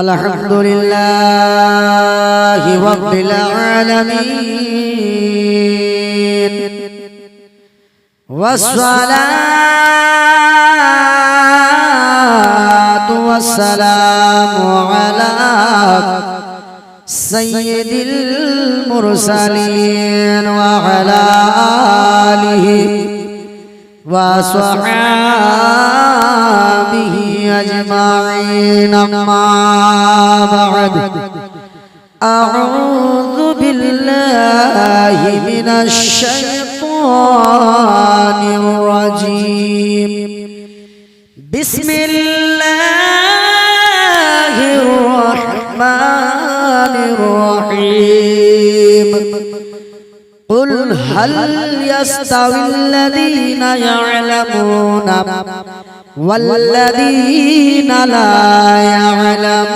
আলহামদুলিল্লাহি রাব্বিল আলামিন ওয়াসসালাতু ওয়াসসালামু আলা সাইয়্যিদিল মুরসালিন ওয়া আলা আলিহি ওয়া সাহবিহি আজমাইন আম্মা বা'দ আউযু বিল্লাহি মিনাশ শাইতানির রাজীম বিসমিল্লাহির রাহমানির রহিম قل هل يستوي الذين يعلمون والذين لا يعلمون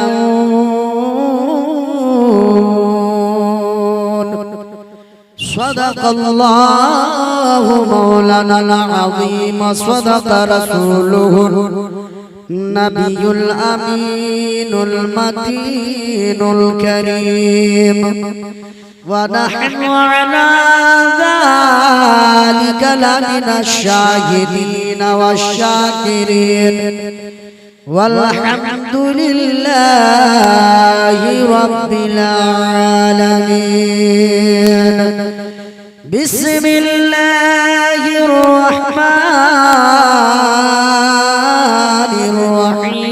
صدق الله مولانا العظيم صدق رسوله النبي الأمين المتين الكريم ونحن على ذلك لمن الشاهدين والشاكرين والحمد لله رب العالمين بسم الله الرحمن الرحيم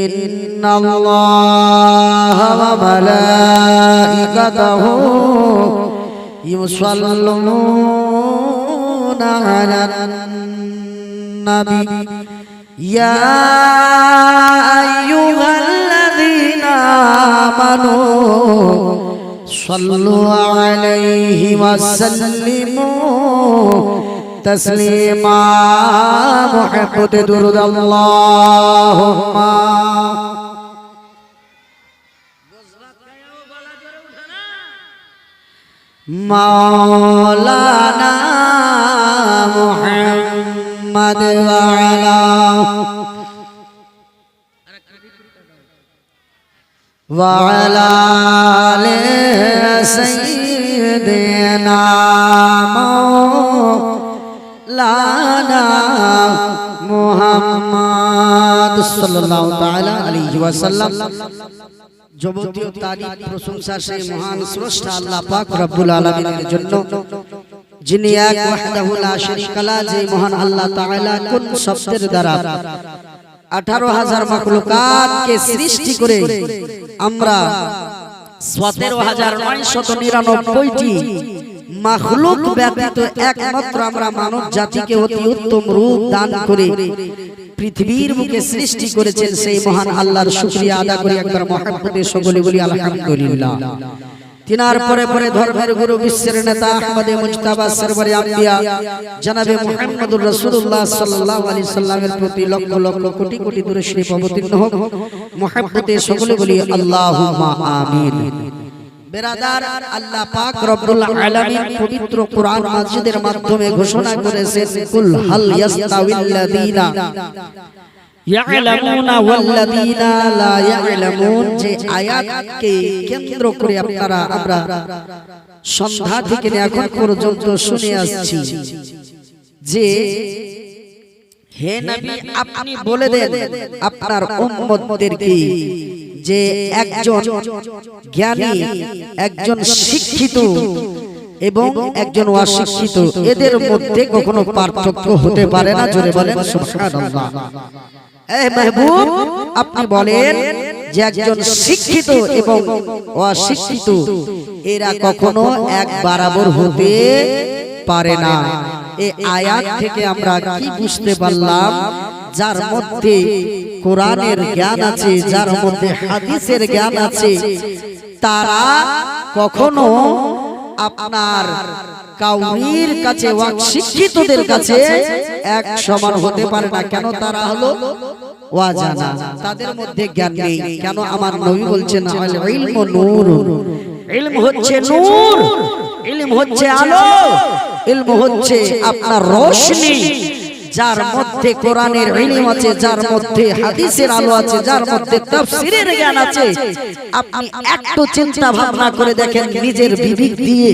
إن الله وملائكته يصلون على النبي يا أيها الذين آمنوا صلوا عليه وسلموا تسليما محمد درود اللهم مولانا محمد وعلى آل سيدنا مولانا محمد সাল্লাল্লাহু তাআলা আলাইহি ওয়াসাল্লাম। যাবতীয় তারিফ প্রশংসা সেই মহান স্রষ্টা আল্লাহ পাক রব্বুল আলামিনের জন্য, যিনি এক ওয়াহদাহু লা শারীকা লা, যে মহান আল্লাহ তাআলা কোন শব্দের দ্বারা 18,000 মাখলুকাতকে সৃষ্টি করে আমরা 17,999টি মাখলুক ব্যতীত একমাত্র আমরা মানব জাতিকে অতি উত্তম রূপ দান করে পৃথিবীর মুখে সৃষ্টি করেছেন, সেই মহান আল্লাহর শুকরিয়া আদা করি। একবার মহব্বতে সকলে বলি আলহামদুলিল্লাহ। তিনার পরে পরে ধর্মের গুরু, বিশ্বের নেতা আহমদে মুজতাবা সরওয়ারে আম্বিয়া জনাবে মুহাম্মদুর রাসূলুল্লাহ সাল্লাল্লাহু আলাইহি সাল্লামের প্রতি লক্ষ লক্ষ কোটি কোটি দরুদ শরীফ অবতীর্ণ হোক। মহব্বতে সকলে বলি আল্লাহুম্মা আমিন। বেরাদার, আল্লাহ পাক রব্বুল আলামিন পবিত্র কোরআন মাজিদের মাধ্যমে ঘোষণা করেছেন, কুল হাল ইয়াস্তাউিল্লাযীনা ইয়ালামুনা ওয়াল্লাযীনা লা ইয়ালামুন। যে আয়াতকে কেন্দ্র করে আমরা সন্ধ্যা থেকে এখন পর্যন্ত শুনে আসছি যে হে নবী, আপনি বলে দেন আপনার উম্মতদেরকে যে একজন জ্ঞানী, একজন শিক্ষিত এবং একজন অশিক্ষিত, এদের মধ্যে কখনো পার্থক্য হতে পারে না। জোরে বলেন সুবহানাল্লাহ। এই মাহবুব, আপনি বলেন যে একজন শিক্ষিত এবং অশিক্ষিত এরা কখনো এক বরাবর হতে পারে না। এই আয়াত থেকে আমরা কি বুঝতে পারলাম? যার মধ্যে কোরআনের জ্ঞান আছে, যার মধ্যে হাদিসের জ্ঞান আছে, তারা কখনো আপনার কাউরির কাছে অশিক্ষিতদের কাছে এক সমান হতে পারে না। কেন? তারা হলো ওয়াজানা, তাদের মধ্যে জ্ঞান নেই। কেন? আমার নবী বলছেন আল ইলমু নূর, ইলম হচ্ছে নূর, ইলম হচ্ছে আলো, ইলম হচ্ছে আপনার রোশনি। যার মধ্যে কোরআনের ইলম আছে, যার মধ্যে হাদিসের আলো আছে, যার মধ্যে তাফসীরের জ্ঞান আছে, আপনি একটু চিন্তা ভাবনা করে দেখেন নিজের বিবেক দিয়ে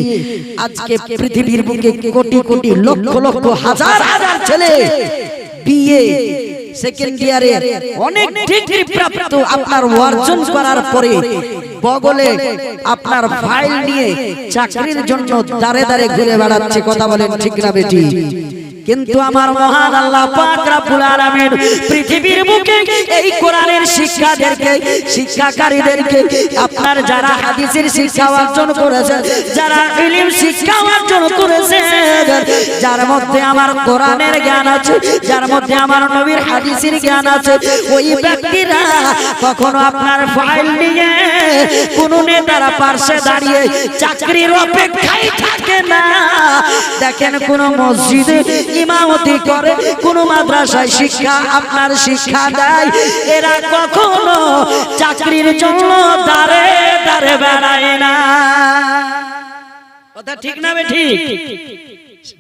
আজকে পৃথিবীর বুকে কোটি কোটি লক্ষ লক্ষ হাজার হাজার ছেলে বিএ সেকেন্ড ইয়ারে অনেক ডিগ্রি প্রাপ্ত আপনার অর্জন করার পরে বগলে আপনার ফাইল নিয়ে চাকরির জন্য দাঁড়ে দাঁড়ে ঘুরে বেড়াচ্ছে। কথা বলেন ঠিক না বেটি? কিন্তু আমার মহান আল্লাহ পাক রব্বুল আলামিন পৃথিবীর বুকে এই কোরআনের শিক্ষাদেরকে, শিক্ষাকারীদেরকে, আপনার যারা হাদিসের শিক্ষা অর্জন করেছে, যারা ইলম শিক্ষা অর্জন করেছে, যার মধ্যে আমার কোরআনের জ্ঞান আছে, যার মধ্যে আমার নবীর হাদিসের জ্ঞান আছে, ওই ব্যক্তিরা কখনো আপনার ফাইল নিয়ে কোন নেতার পাশে দাঁড়িয়ে চাকরির অপেক্ষায় থাকে না। দেখেন কোন মসজিদে ইমামতি করে, কোন মাদ্রাসায় শিক্ষা আপনার শিক্ষা দেয়, এরা কখনো চাকরির জন্য দাঁড়ে দাঁড়ে বেড়ায় না। কথা ঠিক না বে ঠিক?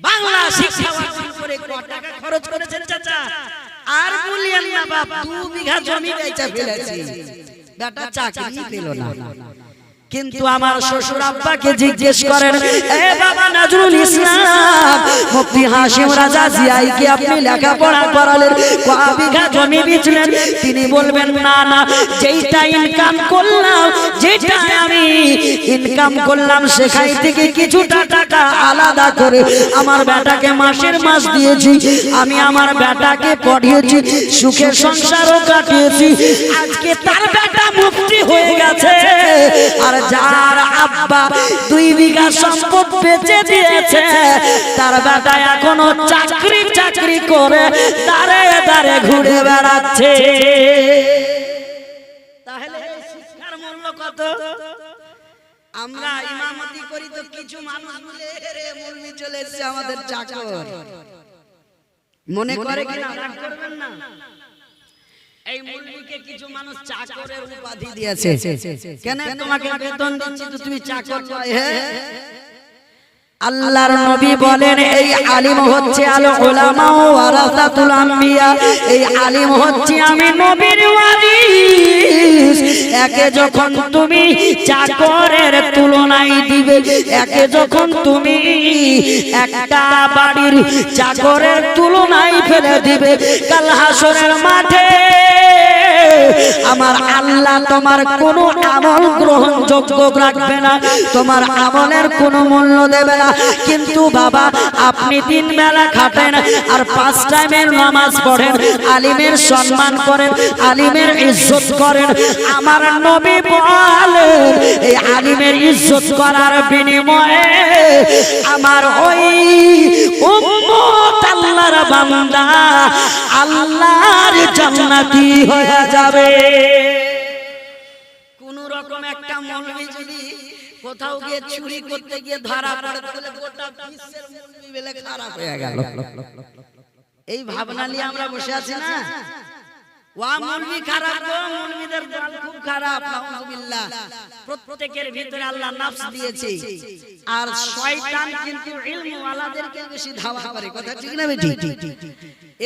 বাংলা শিক্ষা অর্জন করে কত টাকা খরচ করেছেন চাচা? আর বলিয়েন না বাপ, 2 বিঘা জমি বেচে ফেলেছি, বেটা চাকরি পেল না। কিন্তু আমার শ্বশুর আব্বাকে জিজ্ঞেস করেন, এ বাবা নজরুল ইসলাম, মুফতি হাশিম রাজা জিয়াইকে আপনি লেখাপড়া করালেন, কয় বিঘা জমি বেচলেন? তিনি বলবেন, না না, যেটা ইনকাম করলাম, যেটা আমি ইনকাম করলাম সেখান থেকে কিছুটা টাকা আলাদা করে আমার বেটাকে মাসের মাস দিয়েছি, আমি আমার বেটাকে পড়িয়েছি, সুখে সংসারও কাটিয়েছি। আজকে তার বেটা মুফতি হয়ে গেছে, আর যার আব্বা 2 বিঘা সম্পদ বেচে দিয়েছে, তার বেটা এখনো চাকরি করে দাঁড়ে দাঁড়ে ঘুরে বেড়াচ্ছে। তাহলে শিক্ষার মূল্য কত? আমরা ইমামতি করি তো কিছু মানুষ বলে রে মুলবি চলে এসেছে আমাদের চাকর, মনে করে কিনা রাগ করবেন না। এই মুলবিকে কিছু মানুষ চাকরের উপাধি দিয়েছে। কেন তোমাকে বেতন দিচ্ছি তো তুমি চাকর নয়? আল্লাহর নবী বলেন, এই আলিম হচ্ছে আল উলামা ওয়ারাসাতুল আম্বিয়া, এই আলিম হচ্ছে আমি নবীর ওয়ারিস। একে যখন তুমি চাকরের তুলনায় দিবে, একে যখন তুমি একটা বাড়ির চাকরের তুলনায় ফেলে দিবে, কাল হাসরের মাঠে আমার আল্লাহ তোমার কোনো আমল গ্রহণযোগ্য রাখবে না, তোমার আমলের কোনো মূল্য দেবে না। কিন্তু বাবা, আপনি 3 বেলা খাটেন আর 5 টাইমের নামাজ পড়েন, আলিমের সম্মান করেন, আলিমের ইজ্জত করেন। আমার নবী বলেন, এই আলিমের ইজ্জত করার বিনিময়ে আমার ওই উম্মত আল্লাহর বান্দা আল্লাহর জান্নাতি হয়ে যাবে। কোন রকম একটা মৌলবি যদি কোথাও গিয়ে চুরি করতে গিয়ে ধরা পড়ে, তাহলে গোটা বিশ্বের মৌলবি বেলে খারাপ হয়ে গেল। এই ভাবনা নিয়ে আমরা বসে আছি না। ওয়া মুলবি খারাপ, গো মুলবিদের দল খুব খারাপ, নাউযুবিল্লাহ। প্রত্যেকের ভিতরে আল্লাহ নফস দিয়েছে, আর শয়তান কিন্তু ইলম ওয়ালাদেরকে বেশি ধাওয়া করে। কথা ঠিক না বেটি?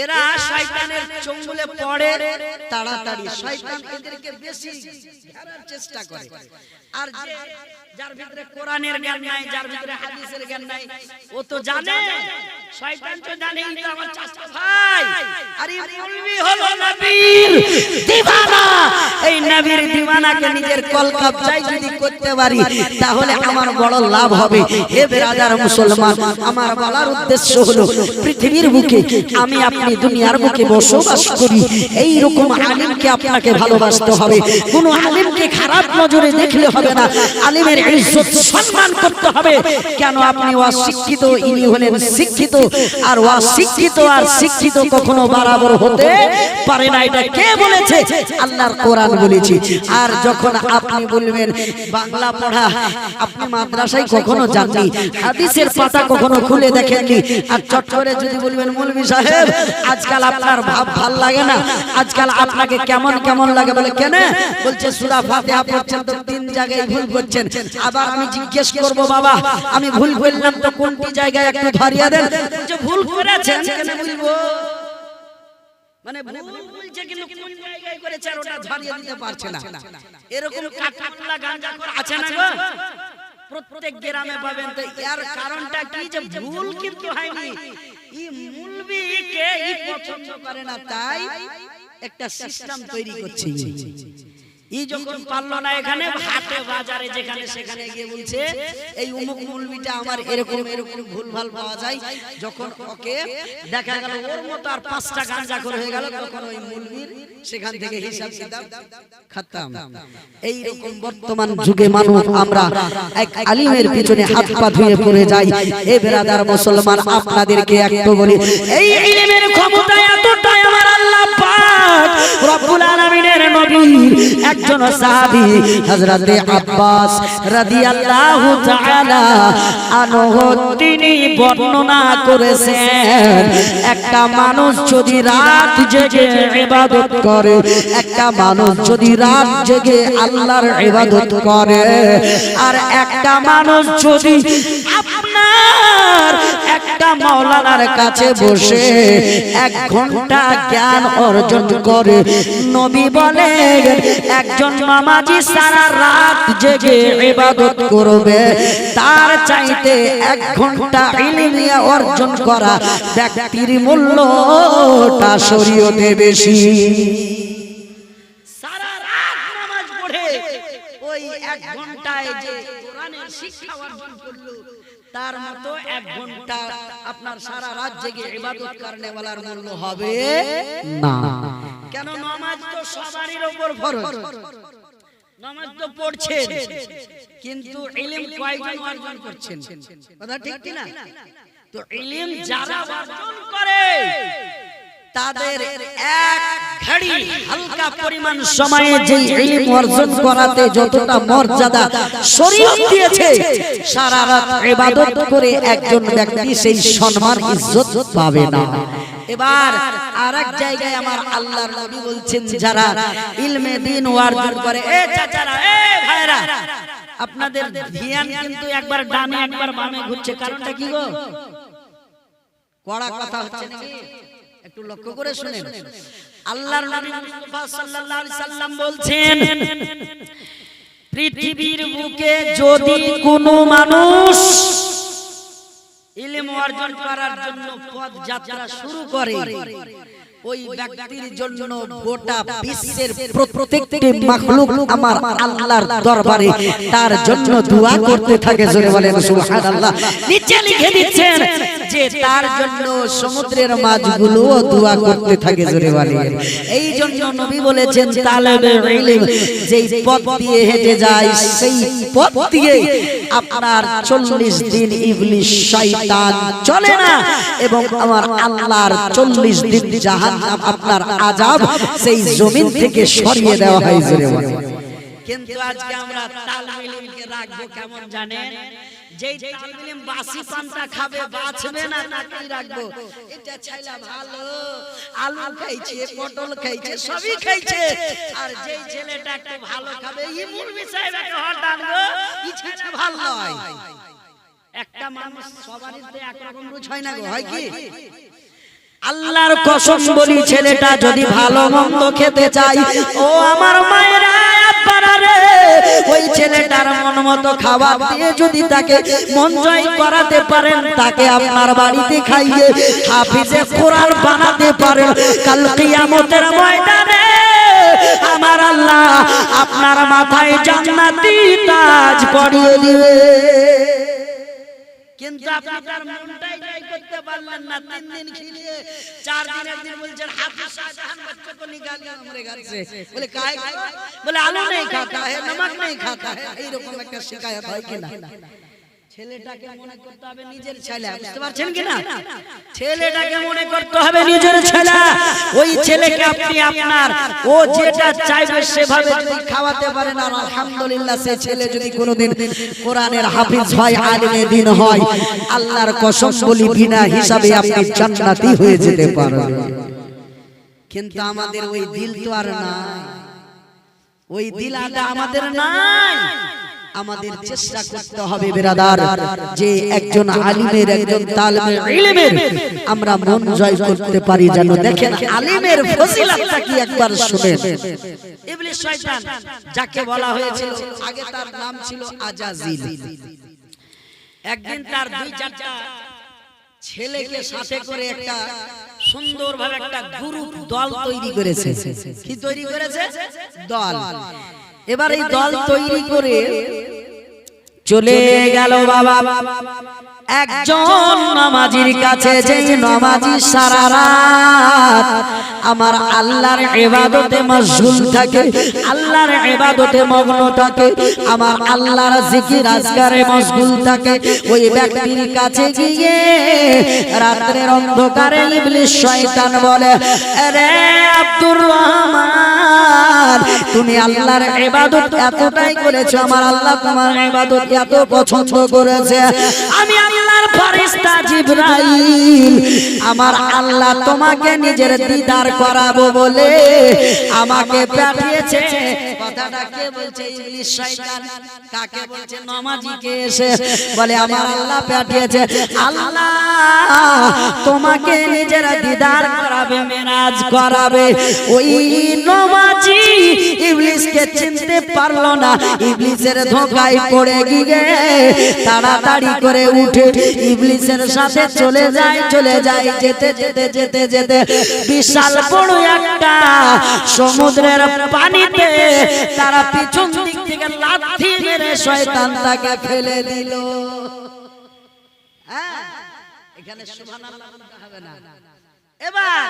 এরা শয়তানের চঙ্গুলে পড়ে তাড়াতাড়ি, শয়তান এদেরকে বেশি ধরার চেষ্টা করে। আর যার ভিতরে কোরআনের জ্ঞান নাই, যার ভিতরে হাদিসের জ্ঞান নাই, ও তো জানে, শয়তান তো জানে এটা আমার চাচা ভাই, আরে মুলবি হলো নবীর দিওয়ানা। এই নবীর দিওয়ানাকে নিজের কলকবজায় যদি করতে পারি, তাহলে আমার বড় লাভ হবে। হে বেরাদার মুসলমান, আমার বলার উদ্দেশ্য হলো, পৃথিবীর বুকে আমি আপনি দুনিয়ার বুকে বসবাস করি, এই রকম আলিমকে আপনাকে ভালোবাসতে হবে। কোন আলিমকে খারাপ নজরে দেখলে হবে না, আলিমের ইজ্জত সম্মান করতে হবে। কেন? আপনি অশিক্ষিত, ইনি হলেন শিক্ষিত, আর অশিক্ষিত আর শিক্ষিত কখনো বরাবর হতে পারে না। এটা কে বলেছে? আল্লাহর কোরআন বলেছে। আর যখন আপনি বলবেন বাংলা পড়া, আপনি মাদ্রাসায় কখনো যাননি, হাদিসের পাতা কখনো খুলে দেখেননি, আর চট করে যদি বলবেন মৌলভী সাহেব আজকাল আপনার ভাব ভাল লাগে না, আজকাল আপনাকে কেমন কেমন লাগে, বলে কেন? বলছে সূরা ফাতিহা পড়ছেন তো 3 জায়গায় ভুল করছেন। আবার আমি জিজ্ঞেস করব, বাবা আমি ভুল করলাম তো কোনটি জায়গায় একটু ধরিয়ে দেন। বলছে ভুল করেছেন, কেন বলবো? মানে ভুল বলছে কিন্তু কোন জায়গায় করেছে আর ওটা ধরিয়ে দিতে পারছে না। এরকম কাঠপাল্লা গাঁজাখোর আছে না গো, প্রত্যেক গ্রামে পাবেন। তো এর কারণটা কি যে ভুল কিন্তু হয়নি, এই মুলবিকে এই পছন্দ করে না, তাই একটা সিস্টেম তৈরি করছে। এই যখন পারলো না এখানে হাটে বাজারে যেখানে সেখানে গিয়ে বলছে এই অমুক মুলবিটা আমার এরকম এরকম ভুলভাল পাওয়া যায়। যখন ওকে দেখা গেল ওর মতো আর 5টা গাঁজাখোর হয়ে গেল, তখন ওই মুলবির সেখান থেকে হিসাব কিতাব খতম। এই রকম বর্তমান যুগে মানুষ আমরা এক আলিমের পিছনে হাত পা ধুয়ে পড়ে যাই। এই বেরাদার মুসলমান, আপনাদেরকে একটু বলি, এই ইলমের ক্ষমতা এতটাই আমার আল্লাহ পাক রব্বুল আলামিনের নবী একজন সাহাবী হযরত আব্বাস রাদিয়াল্লাহু তাআলা আনহু তিনি বর্ণনা করেছেন, একটা মানুষ যদি রাত জেগে ইবাদত করে, একটা মানুষ যদি রাত জেগে আল্লাহর ইবাদত করে, আর একটা মানুষ যদি আপনার একটা মাওলানার কাছে বসে 1 ঘন্টা জ্ঞান অর্জন করে, নবী বলেন একজন নামাজি সারা রাত জেগে ইবাদত করবে, তার চাইতে 1 ঘন্টা ইলম অর্জন করা ব্যক্তির মূল্যটা শরীয়তে বেশি। সারা রাত নামাজ পড়ে ওই 1 ঘন্টায় যে কোরআনের শিক্ষা অর্জন করলো, তার মতো 1 ঘন্টা আপনার সারা রাত জেগে ইবাদত করনে ওয়ালার মূল্য হবে না। কেন? নামাজ তো সবারই উপর ফরজ, নামাজ তো পড়ছেন, কিন্তু ইলম কয়জন অর্জন করছেন? কথা ঠিক কি না? তো ইলম যারা অর্জন করে তাদের এক ঘড়ি হালকা পরিমাণ সময়ে যে ইলম অর্জন করাতে যতটা মর্যাদা শরীয়ত দিয়েছে, সারা রাত ইবাদত করে একজন ব্যক্তি সেই সম্মান ইজ্জত পাবে না। এবার আরেক জায়গায় আমার আল্লাহর নবী বলছেন, যারা ইলমে দ্বীন অর্জন করে, এ চাচারা, এ ভাইরা, আপনাদের ধ্যান কিন্তু একবার ডানে একবার বামে ঘুরছে, কারণটা কি গো? কড়া কথা হচ্ছে নাকি? একটু লক্ষ্য করে শুনেন। আল্লাহর নবী মুস্তাফা সাল্লাল্লাহু আলাইহি সাল্লাম বলছেন, পৃথিবীর বুকে যদি কোনো মানুষ ইলম অর্জন করার জন্য পথ যাত্রা শুরু করে, ওই ব্যক্তির জন্য গোটা বিশ্বের প্রত্যেকটি মাখলুক আমার আল্লাহর দরবারে তার জন্য দোয়া করতে থাকে। জোরে বলেন সুবহানাল্লাহ। নিচে লিখে দিচ্ছেন যে তার জন্য সমুদ্রের মাছগুলোও দোয়া করতে থাকে। জোরে বলেন। এই জন্য নবী বলেছেন, তালেবে ইলম যেই পথ দিয়ে হেঁটে যায়, সেই পথ দিয়ে আপনার 40 দিন ইবলিস শয়তান চলে না, এবং আমার আল্লাহর 40 দিন জাহান্নাম আপনার আযাব সেই জমিন থেকে সরিয়ে দেওয়া হয়। জোরে বলেন। কিন্তু আজকে আমরা তালেবে ইলমকে রাখবো কেমন জানেন? যেই তালেবে ইলম বাসি পান্তা খাবে, বাঁচবে না, তাকেই রাখবো। এটা ছেলে ভালো, আলু খাইছে, পটল খাইছে, সবই খাইছে, আর যেই ছেলেটা একটু ভালো খাবে, এই মুলবি সাহেবকে হটান গো, এই ছেলে ভালো নয়। একটা মানুষ সবারইতে একরকম রুচ হয় না গো, হয় কি? আল্লাহর কসম বলি, ছেলেটা যদি ভালো মন্দ খেতে চাই, ও আমার মায়েরা আব্বারা রে, ওই ছেলেটার মন মতো খাবার দিয়ে যদি তাকে মন জয় করাতে পারেন, তাকে আপনার বাড়িতে খাইয়ে হাফিজে কোরআন বানাতে পারেন, কাল কিয়ামতের ময়দানে আমার আল্লাহ আপনার মাথায় জান্নাতি তাজ পরিয়ে দিবে। কিন্তু আপনি তার মনটাই জয় করতে পারলেন না। 3 দিন খেলিয়ে 4 দিনের দিন বলছেন হাফিজ শাহজাহান बच्चों को निकाल दिया हमारे घर से। बोले काहे? बोले आलू नहीं खाता है, नमक नहीं खाता है। এই রকম একটা শিকায়ত হয় কিনা? ছেলেটাকে মনে করতে হবে নিজের ছেলে, বুঝতে পারছেন কিনা? ছেলেটাকে মনে করতে হবে নিজের ছেলে। ওই ছেলেকে আপনি আপনার ও যেটা চাইবে সেভাবে যদি খাওয়াতে পারেন, আর আলহামদুলিল্লাহ সে ছেলে যদি কোনোদিন কোরআনের হাফিজ হয়, আলিমে দ্বীন হয়, আল্লাহর কসম বলি বিনা হিসাবে আপনি জান্নাতি হয়ে যেতে পারবেন। কিন্তু আমাদের ওই দিল তো আর নাই, ওই দিল আদা আমাদের নাই। আমাদের চেষ্টা করতে হবে বিরাদার যে একজন আলিমের একজন তালিবে ইলমের আমরা মন জয় করতে পারি যেন। দেখেন আলিমের ফজিলতটা কি একবার শুনেন। ইবলিস শয়তান যাকে বলা হয়েছিল আগে তার নাম ছিল আজাজিল। একদিন তার দুই চারটা ছেলেকে সাথে করে একটা সুন্দরভাবে একটা গ্রুপ দল তৈরি করেছে। কি তৈরি করেছে? দল। এবার এই দল তৈরি করে চলে গেল বাবা একজন নামাজির কাছে, যে নামাজি সারা রাত আমার আল্লাহর ইবাদতে মশগুল থাকে, আল্লাহর ইবাদতে মগ্ন থাকে, আমার আল্লাহর জিকির আজকারে মশগুল থাকে। ওই ব্যক্তির কাছে গিয়ে রাতের অন্ধকারে ইবলিস শয়তান বলে, আরে আব্দুর রহমান, তুমি আল্লাহর ইবাদত এতটাই করেছো, আমার আল্লাহ তোমার ইবাদত এত পছন্দ করেছে, আমি আল্লাহর ফেরেশতা জিবরাইল, আমার আল্লাহ তোমাকে নিজের দিদার করাবো বলে আমাকে পাঠিয়েছে। কথাটা কে বলছে? ইবলিস শয়তান। কাকে বলছে? নামাজিকে এসে বলে আমার আল্লাহ পাঠিয়েছে, আল্লাহ তোমাকে নিজের দিদার করাবে, মেরাজ করাবে। ওই নামাজি ইবলিসকে চিনতে পারলো না, ইবলিসের ধোঁকায় পড়ে গিয়ে তাড়াতাড়ি করে উঠে ইবলিসের সাথে চলে যায়। যেতে যেতে যেতে যেতে বিশাল বড় একটা সমুদ্রের পানিতে তারা পিছন দিক থেকে লাথি মেরে শয়তান তাকে ফেলে দিল। এখানে সুবহানাল্লাহ বলতে হবে না। এবার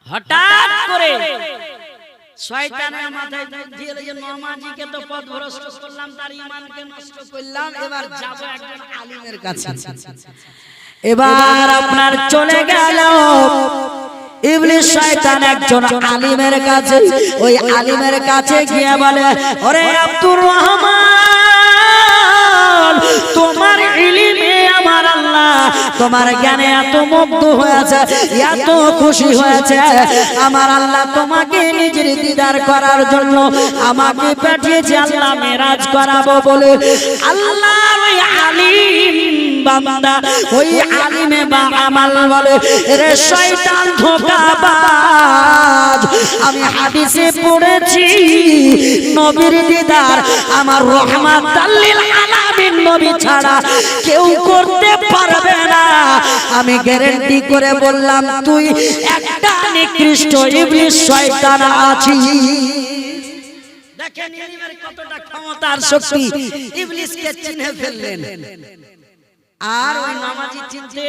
হঠাৎ করে শয়তানের মাথায় বুদ্ধি এলো যে নামাজিকে তো পথভ্রষ্ট করলাম, তার ঈমানকে নষ্ট করলাম, এবার যাব একজন আলিমের কাছে। এবার আপনার চলে গেল ইবলিস শয়তান একজন আলিমের কাছে। ওই আলিমের কাছে গিয়ে বলে, ওরে আব্দুর রহমান, তোমার ইলমে আমার আল্লাহ তোমার জ্ঞানে এত মুগ্ধ হয়েছে, এত খুশি হয়েছে, আমার আল্লাহ তোমাকে নিজের দিদার করার জন্য আমাকে পাঠিয়েছে, আল্লাহ মেরাজ করাবো বলে। আল্লাহর ওই আলিম বান্দা, ওই আলিমে বা আমাল বলে, রে শয়তান ধোঁকাবাজ, আমি হাদিসে পড়েছি নবীর দিদার আমার রাহমাতাল লিল আলামিন নবী ছাড়া কেউ করতে পারবে না। আমি গ্যারান্টি করে বললাম তুই একটা নিকৃষ্ট ইবলিস শয়তান আছিস। দেখেন ইলমের কতটা ক্ষমতার শক্তি, ইবলিসকে চিনে ফেললেন। আর ওই নামাজি চিনতে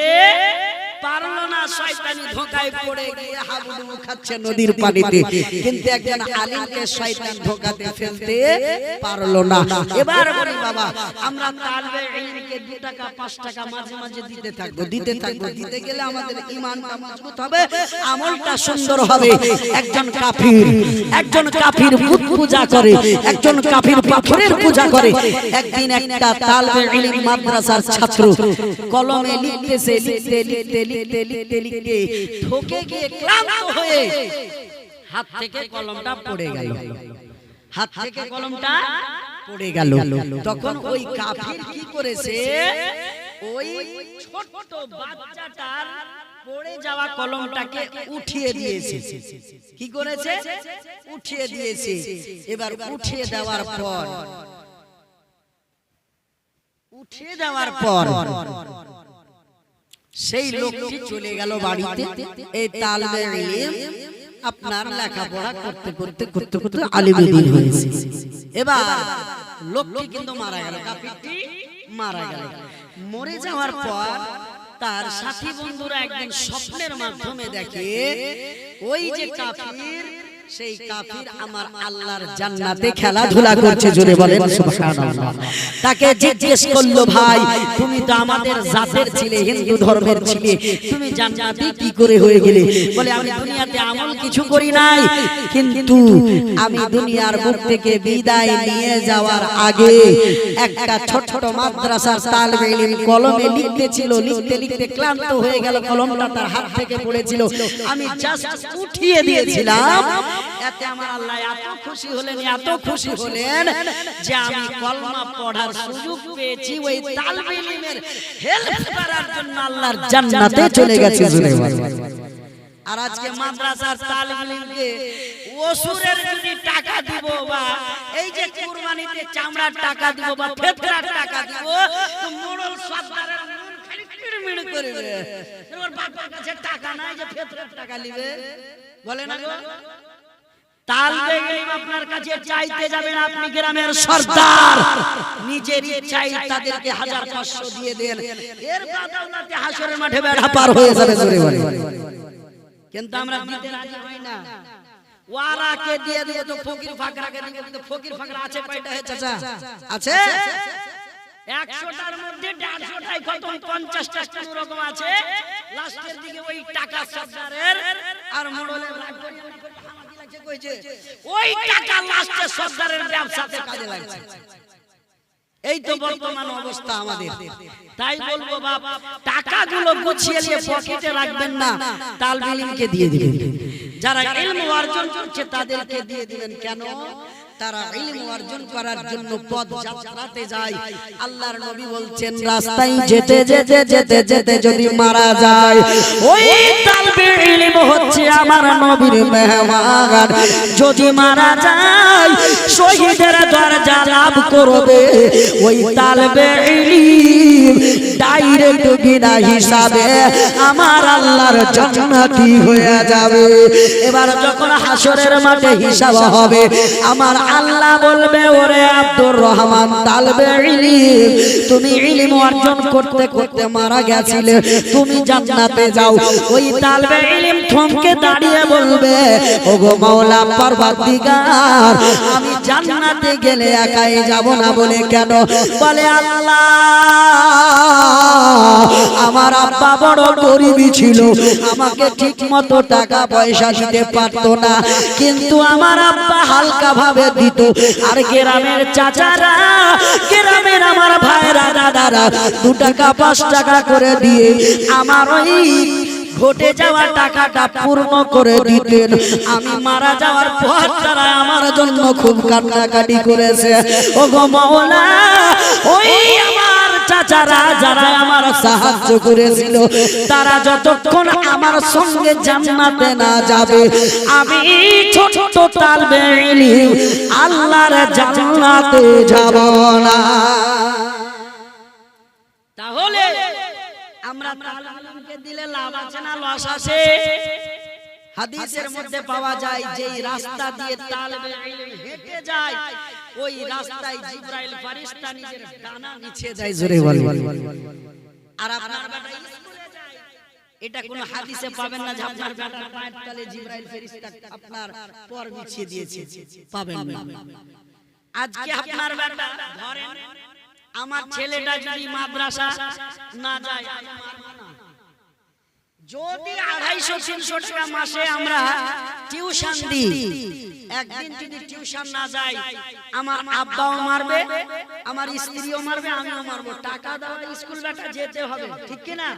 পারলো না, শয়তানি ধোঁকায় পড়ে গিয়ে হাবুডুবু খাচ্ছে নদীর পানিতে। কিন্তু একজন আলিমকে শয়তান ধোঁকাতে ফেলতে পারলো না। এবার বলি বাবা, আমরা তালবে ইলমকে 2 টাকা 5 টাকা মাঝে মাঝে দিতে থাকবো। দিতে গেলে আমাদের ঈমানটা মজবুত হবে, আমলটা সুন্দর হবে। একজন কাফির বুত পূজা করে, একজন কাফির পাথরের পূজা করে। একদিন একটা তালবে ইলম মাদ্রাসার ছাত্র কলমে লিখতেছে, লিখতে ঠকে গিয়ে ক্লান্ত হয়ে হাত থেকে কলমটা পড়ে গেল। তখন ওই কাফির কি করেছে, ওই ছোট বাচ্চাটার পড়ে যাওয়া কলমটাকে উঠিয়ে দিয়েছে। কি করেছে? উঠিয়ে দিয়েছে। এবার উঠিয়ে দেওয়ার পর সেই লোকটি চলে গেল বাড়িতে। এই তালবে ইলম আপনার লেখাপড়া করতে আলিমে দিন হয়েছে। এবার লোকটি কিন্তু মারা গেল, কাফিরটি মারা গেল। মরে যাওয়ার পর তার সাথী বন্ধুরা একদিন স্বপ্নের মাধ্যমে দেখে ওই যে কাফির, সেই কাফির আমার আল্লাহর জান্নাতে খেলাধুলা করছে। জোরে বলেন সুবহানাল্লাহ। তাকে জিজ্ঞেস করলো, ভাই তুমি তো আমাদের জাতের ছিলে, হিন্দু ধর্মের ছিলে, তুমি জান্নাতে কি করে হয়ে গেলে? বলে আমি দুনিয়াতে আমল কিছু করি নাই, কিন্তু আমি দুনিয়ার বুক থেকে বিদায় নিয়ে যাওয়ার আগে একটা ছোট মাদ্রাসার তালবে ইলম কলমে লিখতেছিল, লিখতে ক্লান্ত হয়ে গেল, কলমটা তার হাত থেকে পড়েছিল, আমি জাস্ট উঠিয়ে দিয়েছিলাম। এতে আমার আল্লাহ এত খুশি হলেন, এত খুশি হলেন যে আমি কলমা পড়ার সুযোগ পেয়েছি ওই তালবে ইলমের হেল্প করার জন্য আল্লাহর জান্নাতে চলে গেছে। আর আজকে মাদ্রাসার তালিম ইলমকে ওসুরের যদি টাকা দিব বা এই যে কুরবানিতে চামড়ার টাকা দিব বা ফেতরার টাকা দিব, তো মোড়ল সরদারের মন খালি কিড়মিড় করবে। ওর বাবার কাছে টাকা নাই যে ফেতরার টাকা নিবে, বলে না গো? তালবে ইলম আপনার কাছে চাইতে যাবেন, আপনি গ্রামের সরদার, নিজের ইচ্ছায় তাদেরকে 1500 দিয়ে দেন, এর বদৌলতে হাসরের মাঠে বেড়া পার হয়ে যাবে। জোরে বলে। কিন্তু আমরা দিতে রাজি হই না। ওয়ারাকে দিয়ে দিয়ে তো ফকির ফাকরাকে দিব, কিন্তু ফকির ফাকরা আছে কয়টা হে চাচা? আছে 100টার মধ্যে 150টাই খতম, 50টা কোনো রকম আছে। লাস্টের দিকে ওই টাকা সরদারের আর মোড়লের রাগ করে হামাকি লাগছে কইছে, ওই টাকা লাস্টে সরদারের ব্যবসাতে কাজে লাগছে। এই তো বর্তমান অবস্থা আমাদের। তাই বলবো বাপ, টাকাগুলো গুছিয়ে নিয়ে পকেটে রাখবেন না, তালবে ইলমকে দিয়ে দিবেন। যারা ইলম অর্জন করছে তাদেরকে দিয়ে দিবেন। কেন? তারা ইলম অর্জন করার জন্য পথ যাত্রাতে যায়। আল্লাহর নবী বলছেন, রাস্তায় যেতে যেতে যেতে যেতে যদি মারা যায়, ওই তালবে ইলম হচ্ছে আমার নবীর মেহমান। যদি মারা যায় শহীদের দরজা লাভ করবে ওই তালবে ইলম, ডাইরেক্ট বিনা হিসাবে আমার আল্লাহর জান্নাতি হয়ে যাবে। এবার যখন হাসরের মাঠে হিসাব হবে, আমার আল্লাহ বলবে, ওরে আব্দুর রহমান তালবে ইলম, তুমি ইলম অর্জন করতে করতে মারা গেছিলে, তুমি জান্নাতে যাও। ওই তালবে ইলম থমকে দাঁড়িয়ে বলবে, ওগো মাওলা পরওয়ারদিগার, আমি জান্নাতে গেলে একাই যাব না। বলে কেন? বলে আল্লাহ, আমার আব্বা বড় গরিবই ছিল, আমাকে ঠিক মতো টাকা পয়সা দিতে পারতো না, কিন্তু আমার আব্বা হালকা ভাবে দিত। আর গ্রামের চাচারা, গ্রামের আমার ভাইরা, দাদারা 2 টাকা 5 টাকা করে দিয়ে আমার ওই ঘটে যাওয়া টাকাটা পূর্ণ করে দিতেন। আমি মারা যাওয়ার পর তারা আমার জন্য খুব কান্নাকাটি করেছে। ওগো মাওলা, ওই আমার চাচারা যারা আমার সাহায্য করেছিল, তারা যতক্ষণ আমার সঙ্গে জান্নাতে না যাবে, আমি ছোট তালবে ইলম আল্লাহর জান্নাতে যাব না। তাহলে আমরা তালবে ইলমকে দিলে লাভ আছে না লস আছে? হাদিসের মধ্যে পাওয়া যায়, যেই রাস্তা দিয়ে তালবে ইলম হেঁটে যায়, ওই রাস্তায় জিবরাইল ফেরেশতা নিজের ডানা নিচে যায়। জোরে বলে। আর আপনার বেটা স্কুলে যায়, এটা কোনো হাদিসে পাবেন না যে আপনার বেটার পায়ের তলে জিবরাইল ফেরেশতা আপনার পর বিছিয়ে দিয়েছে, পাবেন না। আজকে আপনার বেটা, ধরেন আমার ছেলেটা যদি মাদ্রাসা না যায়, যদি 250-300 টাকা মাসে আমরা টিউশন দিই, একদিন যদি টিউশন না যাই, আমার আব্বাও মারবে, আমার স্ত্রীও মারবে, আমিও মারবো। টাকা দাও, স্কুল বেটা যেতে হবে, ঠিক কি না?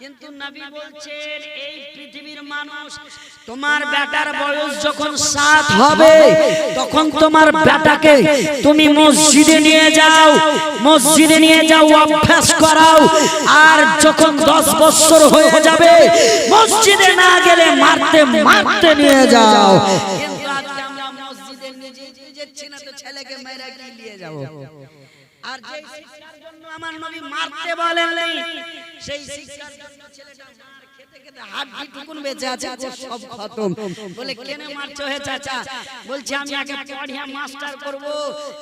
কিন্তু নবী বলছেন, এই পৃথিবীর মানুষ, তোমার বেটার বয়স যখন 7 হবে, তখন তোমার বেটাকে তুমি মসজিদে নিয়ে যাও, মসজিদে নিয়ে যাও, অভ্যাস করাও। আর যখন 10 বছর হয়ে যাবে, মসজিদে না গেলে মারতে মারতে নিয়ে যাও। কিন্তু আজকে আমরা মসজিদে নিয়ে যাচ্ছি না, তো ছেলেকে মেরে কি নিয়ে যাব? আর যেই শিক্ষার জন্য আমার নবী মারতে বলেন নাই, সেই শিক্ষার জন্য ছেলেটা মার খেতে খেতে হাড্ডি টুকুন বেঁচে আছে, সব খতম। বলে কেন মারছো হে চাচা? বলছে আমি আগে পড়িয়া মাস্টার করব,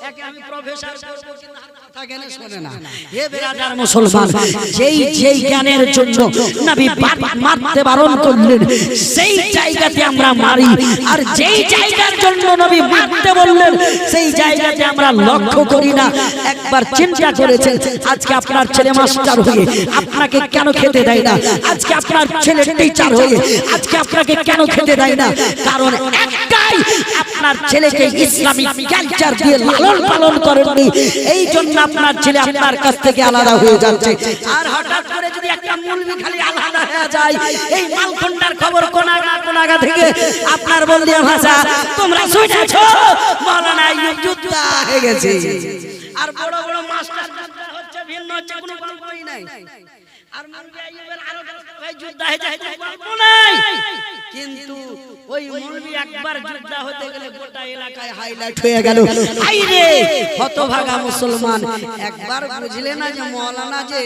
একে আমি প্রফেসর করব, কিন্তু কথা কেন শুনে না। হে বেরাদার মুসলমান, যেই জ্ঞানের জন্য নবী মারতে বারণ করলেন, সেই জায়গাতে আমরা মারি। আর যেই জায়গার জন্য নবী মারতে বললেন, সেই জায়গাতে আমরা লক্ষ্য করি না। একবার চিন্তা করেছেন, আজকে আপনার ছেলে মাস্টার হয়ে আপনাকে কেন খেতে দেয় না? আজকে আপনার ছেলে টিচার হয়ে আজকে আপনাকে কেন খেতে দেয় না? কারণ একটাই, আপনার ছেলেকে ইসলামিক কালচার দিয়ে লালন পালন করেননি। এই জন্য আপনার ছেলে আপনার কাছ থেকে আলাদা হয়ে যাচ্ছে। আর হঠাৎ করে যদি একটা মুলবি খালি আলাদা হয়ে হয়ে যায়। এই মালখন্ডার খবর কোনাগা থেকে আপনার বলদিয়া ভাষা তোমরা শুনেছো মাওলানা আইয়ুব যোদ্ধা হয়ে গেছে। আর বড় বড় মাস্টার যোদ্ধা হচ্ছে, ভিন্ন হচ্ছে, কোনো গল্পই নাই। আর মৌলভী আইয়ুবের আরো ভাই যোদ্ধা হয়ে যায়, গল্প নাই। কিন্তু ওই মৌলভী একবার যোদ্ধা হতে গেলে গোটা এলাকায় হাইলাইট হয়ে গেল। আইরে হতভাগা মুসলমান, একবার বুঝলে না যে মাওলানা যে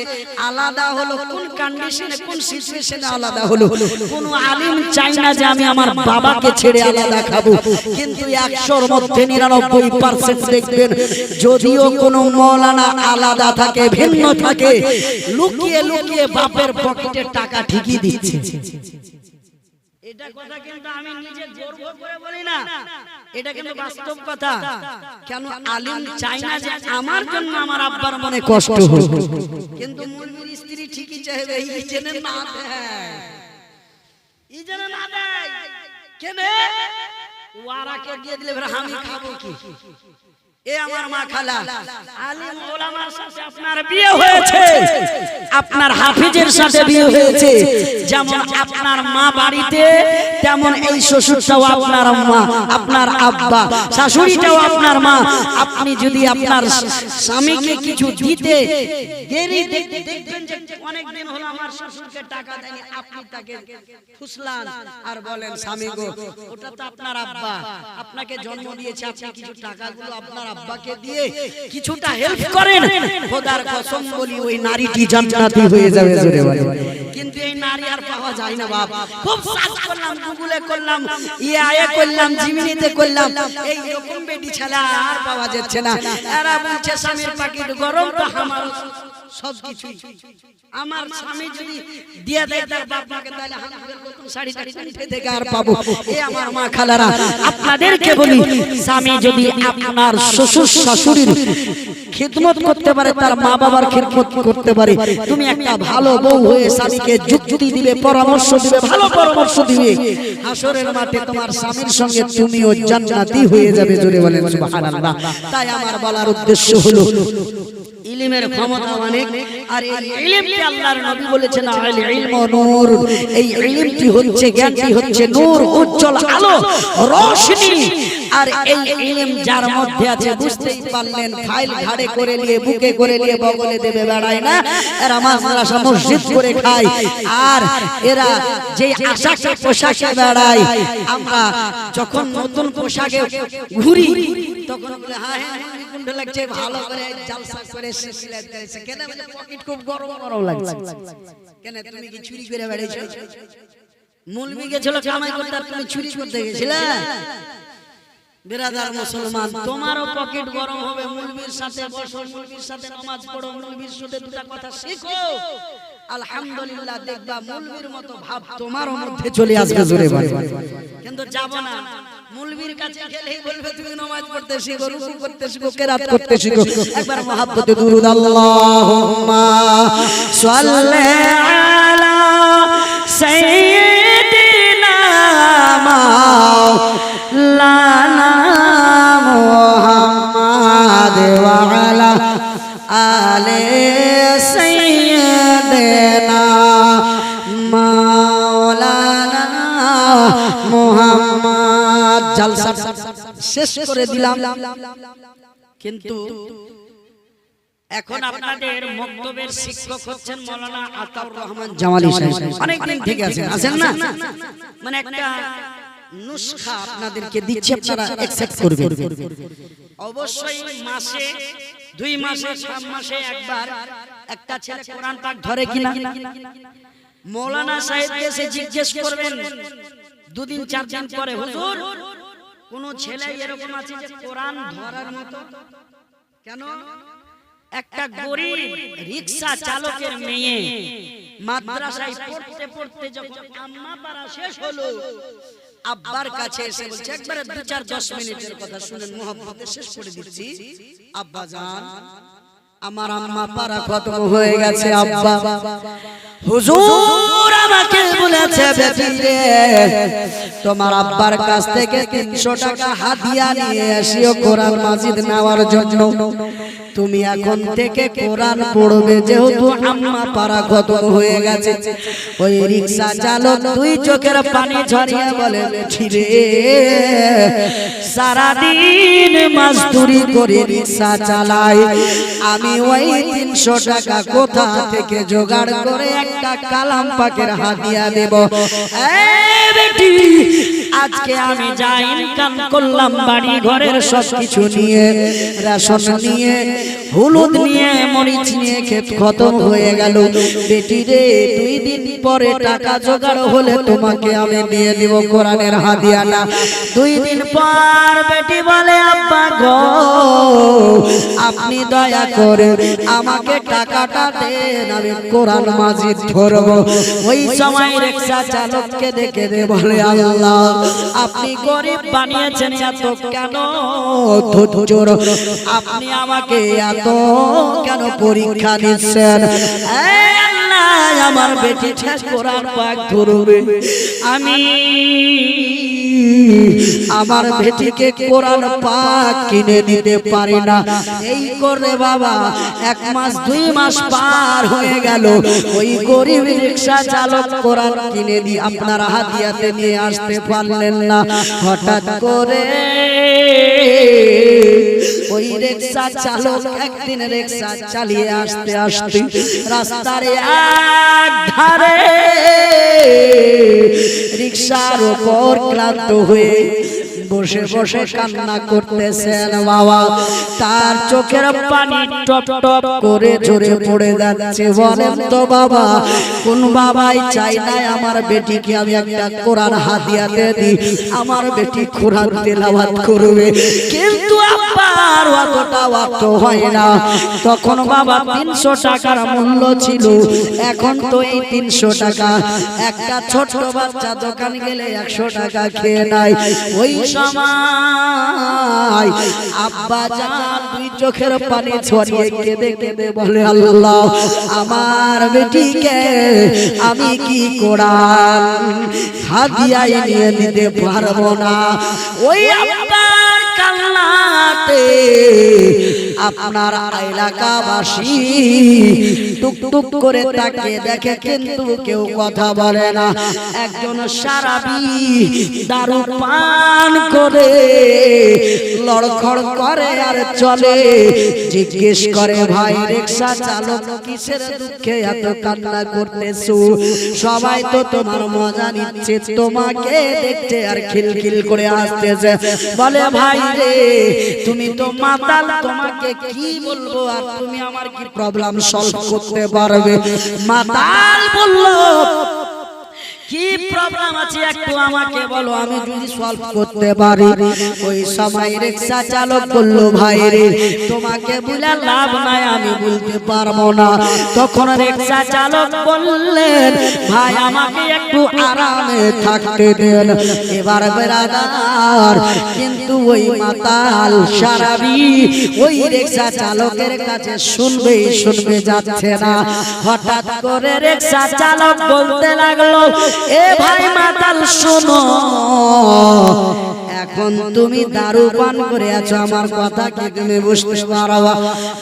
আলাদা হলো, কোন কন্ডিশনে কোন সিচুয়েশনে আলাদা হলো। কোন আলিম চাই না যে আমি আমার বাবাকে ছেড়ে আলাদা খাবো, কিন্তু 100-র মধ্যে 99% দেখবেন যদিও কোন মাওলানা আলাদা থাকে, ভিন্ন থাকে, লুকিয়ে লুকিয়ে বাপের পকেটে টাকা ঠিকই দিচ্ছে। এটা কথা কিন্তু আমি নিজে গর্ব করে বলি না, এটা কিন্তু বাস্তব কথা। কেন আলিম চাই না যে আমার জন্য আমার আব্বার মনে কষ্ট হোক, কিন্তু মৌলভীর স্ত্রী ঠিকই চাইবে এই জেনে না দেয়, এই জেনে না দেয়। কেন ওয়ারাকে দিয়ে দিলে আমি খাবো কি? এ আমার মা খালা আলিম ওলামার সাথে আপনার বিয়ে হয়েছে, আপনার হাফিজের সাথে বিয়ে হয়েছে। যেমন আপনার মা বাড়িতে, তেমন এই শ্বশুরটাও আপনার মা, আপনার আব্বা, শাশুড়িটাও আপনার মা। আপনি যদি আপনার স্বামীকে কিছু দিতে দেরি দেখবেন যে অনেক দিন হলো আমার শ্বশুরকে টাকা দেয়নি, আপনি তাকে ফুসলান আর বলেন স্বামী গো ওটা তো আপনার আব্বা, আপনাকে জন্ম দিয়েছে, আপনি কিছু টাকাগুলো আপনার আব্বাকে দিয়ে কিছুটা হেল্প করেন, খোদার কসম বলি ওই নারীটি জান্নাতি হয়ে যাবে জোরে বলে। কিন্তু এই নারী আর পাওয়া যায় না বাপ। খুব সার্চ করলাম, গুগলে করলাম, ইয়ে করলাম, জিমিনিতে করলাম, এই রকম বেটি ছেলে আর পাওয়া যাচ্ছে না। এরা বলছে স্বামীর পাকিট গরম তো আমার সবকিছু, আমার স্বামী যদি দিয়ে দেয় তার বাপ মাকে, তাহলে হানাফির নতুন শাড়ি থেকে আর পাবো। এই আমার মা খালারা আপনাদেরকে বলি, স্বামী যদি আপনার শ্বশুর শাশুড়ির খিদমত করতে পারে, তার মা বাবার খিদমত করতে পারে, তুমি একটা ভালো বউ হয়ে স্বামীকে যুক্তি দিবে, পরামর্শ দিবে, ভালো পরামর্শ দিবে, হাসরের মাঠে তোমার স্বামীর সঙ্গে তুমিও জান্নাতি হয়ে যাবে জোরে বলেন সুবহানাল্লাহ। তাই আমার বলার উদ্দেশ্য হলো ইলমের ক্ষমতা অনেক, আর এই ইলমকে আল্লাহর নবী বলেছেন আল ইলমু নূর। এই ইলমটি হচ্ছে, জ্ঞানটি হচ্ছে নূর, উজ্জ্বল আলো, রোশনি। আর এই ইলম যার মধ্যে আছে, বুঝতেই পারলেন, ফাইল ঘাড়ে করে নিয়ে, বুকে করে নিয়ে বগলে দেবে বেড়ায় না, এরা মাদ্রাসা মসজিদ করে খায়। আর এরা যে আশাকে পোশাকে বেড়ায়, আমরা যখন নতুন পোশাকে ঘুরি তখন বলে হ্যাঁ হ্যাঁ কুণ্ড লাগছে, ভালো করে জালসা করে সিলাত করেছে, কেন বলে পকেট খুব গরম গরম লাগছে। কেন তুমি কি চুরি করে বেড়াইছো? মুলবি গেছিল কামাই করতে, আর তুমি চুরি করতে গেছিলে? বিরাদার মুসলমান, তোমারও পকেট গরম হবে, মুলবির সাথে বসো, মুলবির সাথে নামাজ পড়ো, মুলবির সাথে দুটা কথা শিখো, আলহামদুলিল্লাহ দেখবা মুলবির মতো ভাব তোমারও মধ্যে চলে আসবে জোরে বলে। কিন্তু যাব না, মুলবির কাছে গেলেই বলবে তুমি নামাজ পড়তে শিখো, রুকু করতে শিখো, কিরাত করতে শিখো। একবার মহব্বতে দুরুদ আল্লাহুম্মা সাল্লি আলা সাইয়্যিদিনা মাওলানা মুহাম্মাদ ওয়া আলা আলি সাইয়্যিদিনা মাওলানা মুহাম্মাদ। জালসা শেষ করে দিলাম, কিন্তু এখন আপনাদের মক্তবের শিক্ষক হচ্ছেন মাওলানা আতাউর রহমান জামালি সাহেব। অনেকদিন থেকে আছেন না, মানে একটা নুসখা আপনাদেরকে দিচ্ছি, আপনারা অ্যাকসেপ্ট করবেন। অবশ্যই মাসে 2 মাসে 3 মাসে একবার একটা ছেলে কোরআন পাক ধরে কিনা মাওলানা সাহেবকে এসে জিজ্ঞেস করবেন 2 দিন 4 দিন পরে, হুজুর কোন ছেলে এরকম আছে যে কোরআন ধরার মতো? কেন? একটা গরিব রিকশা চালকের মেয়ে মাদ্রাসায় পড়তে পড়তে যখন আম্মা পারা শেষ হলো, আব্বার কাছে এসে বলছে, একবারে 2-4-10 মিনিটের কথা শুনেন, মোহাম্মদে শেষ করে দিচ্ছি। আব্বা জান আমার আম্মা পারা খতম হয়ে গেছে আব্বা হুজুর আমাকে বলেছে বেটি রে তোমার আব্বার কাছ থেকে 300 টাকা হাদিয়া নিয়ে আসিও কোরআন মাজিদ নেওয়ার জন্য তুমি এখন থেকে কোরআন পড়বে যেহেতু আম্মা পারা খতম হয়ে গেছে ওই রিকশা চালক দুই চোখের পানি ঝরিয়ে বলে বেটি রে সারা দিন মজদুরি করে রিকশা চালাই আমি ওই 300 টাকা কোথা থেকে জোগাড় করে একটা কালাম পাকের হাদিয়া দেব এই বেটি আজকে আমি যা ইনকাম করলাম বাড়ি ঘরের সবকিছু নিয়ে রেশন নিয়ে হলুদ নিয়ে মরিচ নিয়ে খেত খতম হয়ে গেল বেটি রে 2 দিন পরে টাকা জোগাড় হলে তোমাকে আমি দিয়ে দেব কোরআনের হাদিয়াটা 2 দিন পর বেটি বলে আব্বা গো আপনি দয়া করে আমাকে টাকাটা দেন আমি কোরআন মাজিদ ধরব ওই সময় রিকশা চালককে দেখে দে বলে আল্লাহ আপনি গরিব বানিয়েছেন এত কেন ধৈর্য আপনি আমাকে এত কেন পরীক্ষা নিচ্ছেন এই আল্লাহ আমার বেটি ঠিক কোরআন পাক ধরবে আমি আমার বেটিকে কোরআন পাক কিনে দিতে পারি না এই করে বাবা 1 মাস 2 মাস পার হয়ে গেল ওই গরিব রিকশা চালক কোরআন কিনে দি আপনারা হাদিয়াতে নিয়ে আসতে পারলেন না হঠাৎ করে ওই রিকশা চালক একদিন রিকশা চালিয়ে আসতে আসতে রাস্তার এক ধারে রিকশার উপর ক্লান্ত হয়ে বসে বসে কান্না করতেছেন বাবা তার চোখের পানি টপ টপ করে ঝরে পড়ে যাচ্ছে বলেন তো বাবা কোন বাবাই চাই না আমার বেটিকে আমি একটা কোরআন হাদিয়াতে দিই আমার বেটি কোরআন তেলাওয়াত করবে কিন্তু আব্বার অতটা অর্থ হয় না তখন বাবা 300 টাকার মূল্য ছিল এখন তো এই 300 টাকা একটা ছোট বাচ্চা দোকান গেলে 100 টাকা খেয়ে নেয় ওই সময় আব্বা জান দুই চোখের পানি ছড়িয়ে কেঁদে কেঁদে বলে আল্লাহ আমার বেটিকে আমি কি কোরআন হাদিয়া নিয়ে দিতে পারবো না ওই আব্বার কান্নাতে আপনার এলাকাবাসী টুক টুক করে তাকিয়ে দেখে কিন্তু কেউ কথা বলে না একজন সারাবি দারু পান করে লড়খড় করে আর চলে জিজ্ঞেস করে ভাই রিকশা চালক কিসের দুঃখে এত কান্না করতেছো সবাই তো তোমার মজা নিচ্ছে তোমাকে দেখতে আর খিলখিল করে আসতেছে বলে ভাই রে তুমি তো মাতাল তোমাকে কি বলবো আর তুমি আমার কি প্রবলেম সলভ করতে পারবে মাতাল বললো কি প্রবলেম আছে একটু আমাকে বলো আমি যদি সলভ করতে পারি ওই সময় রিকশা চালক বলল ভাই রে তোমাকে বলে লাভ নাই আমি বলতে পারবো না তখন রিকশা চালক বললেন ভাই আমাকে একটু আরামে থাকতে দেন এবার বেরাদার কিন্তু ওই মাতাল সারাবি ওই রিকশা চালকের কাছে শুনবে যাচ্ছে না হঠাৎ করে রিকশা চালক বলতে লাগলো এ ভাই মাতাল শোনো এখন তুমি দারু পান করে আছো আমার কথা কি তুমি বুঝতে পারবা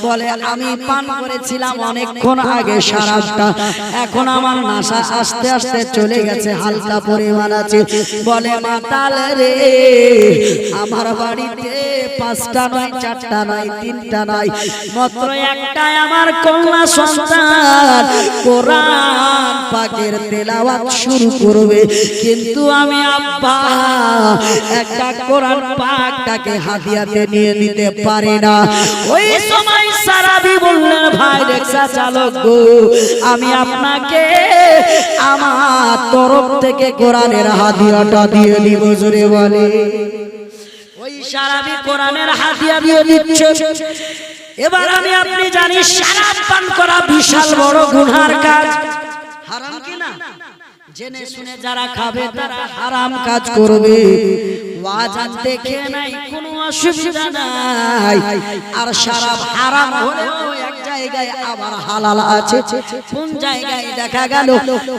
বলে আমি পান করেছিলাম অনেকক্ষণ আগে শরাবটা এখন আমার নেশা আস্তে আস্তে চলে গেছে হালকা পরিমাণ আছে বলে মাতাল রে আমার বাড়িতে 5টা নয় 4টা নয় 3টা নয় মাত্র একটাই আমার কন্যা সন্তান কোরআন পাকের তেলাওয়াত শুরু করবে কিন্তু আমি আব্বা একটা কোরআন পাকটাকে হাদিয়াতে নিয়ে নিতে পারি না ওই সময় সারাবি বললেন ভাই রিকশা চালক গো আমি আপনাকে আমার তরফ থেকে কোরআনের হাদিয়াটা দিয়ে দিব জোরে বলে ওই সারাবি কোরআনের হাদিয়া দিয়ে দিচ্ছে এবার আমি আপনি জানি শরাব পান করা বিশাল বড় গুনার কাজ হারাম কি না জেনে শুনে যারা খাবে তারা হারাম কাজ করবে ওয়াজ দেখে নাই কোনো অসুবিধা নাই আর শরাব হারাম হলেও এক জায়গায় আবার হালাল আছে, কোন জায়গায় দেখা গেল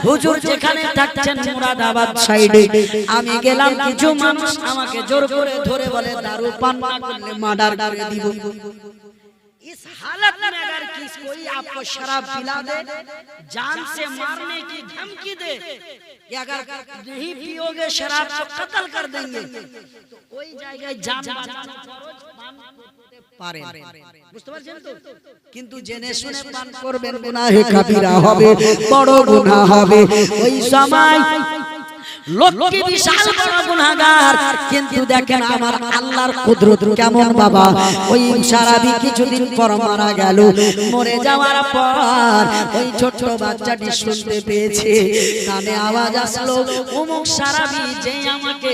হুজুর যেখানে থাকছেন মুরাদাবাদ সাইডে, আমি গেলাম, কিছু মানুষ আমাকে জোর করে ধরে বলে দারু পান না করলে মার্ডার করে দিব। इस हालत में अगर कोई आपको शराब पिला दे, जान से मारने की धमकी दे कि अगर नहीं पियोगे शराब तो कत्ल कर देंगे, तो कोई जाएगा जान बचाना पान করতে পারেন, বুঝতে পারছেন তো? কিন্তু জেনে শুনে পান করবেন, গুনাহে কাবিরা হবে, বড় গুনাহ হবে। ওই সময় লোকটি বিশাল বড় গুনাহগার, কিন্তু দেখেন আমার আল্লাহর কুদরত কেমন বাবা। ওই সারাবি কিছুদিন পর মারা গেল, মরে যাওয়ার পর ওই ছোট বাচ্চাটি শুনতে পেয়েছে, কানে আওয়াজ আসলো, অমুক সারাবি যে আমাকে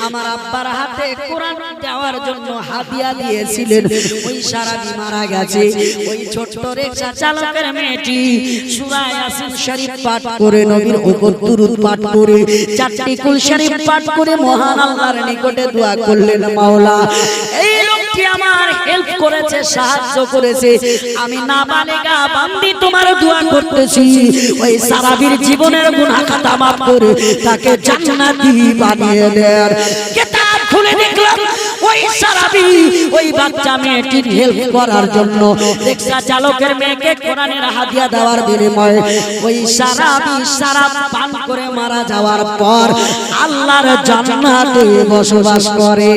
আমার আব্বার হাতে কোরআন দেওয়ার জন্য হাদিয়া দিয়েছিলেন, ওই সারাবি মারা গেছে। ওই ছোট্ট রিকশা চালকের মেয়েটি সূরা ইয়াসিন শরীফ পাঠ করে, নবীর উপর দুরূদ পাঠ করে, চারটি কুল শরীফ পাঠ করে মহান আল্লাহর নিকটে দোয়া করলেন, মাওলা এই লোকটি আমার হেল্প করেছে, সাহায্য করেছে, আমি নাবালিগা বান্দি তোমার দোয়া করতেছি, ওই সারাবির জীবনের গুনাহ খাতা মাফ করে তাকে জান্নাতি বানিয়ে দেন। কিতাব খুলে দেখলাম ওই সারাবি ওই বাচ্চা মেয়েটির হেল্প করার জন্য রিকশা চালকের মেয়েকে কোরআনের হাদিয়া দেওয়ার বিনিময়ে ওই সারাবি শরাব পান করে মারা যাওয়ার পর আল্লাহর জান্নাতে বসবাস করে।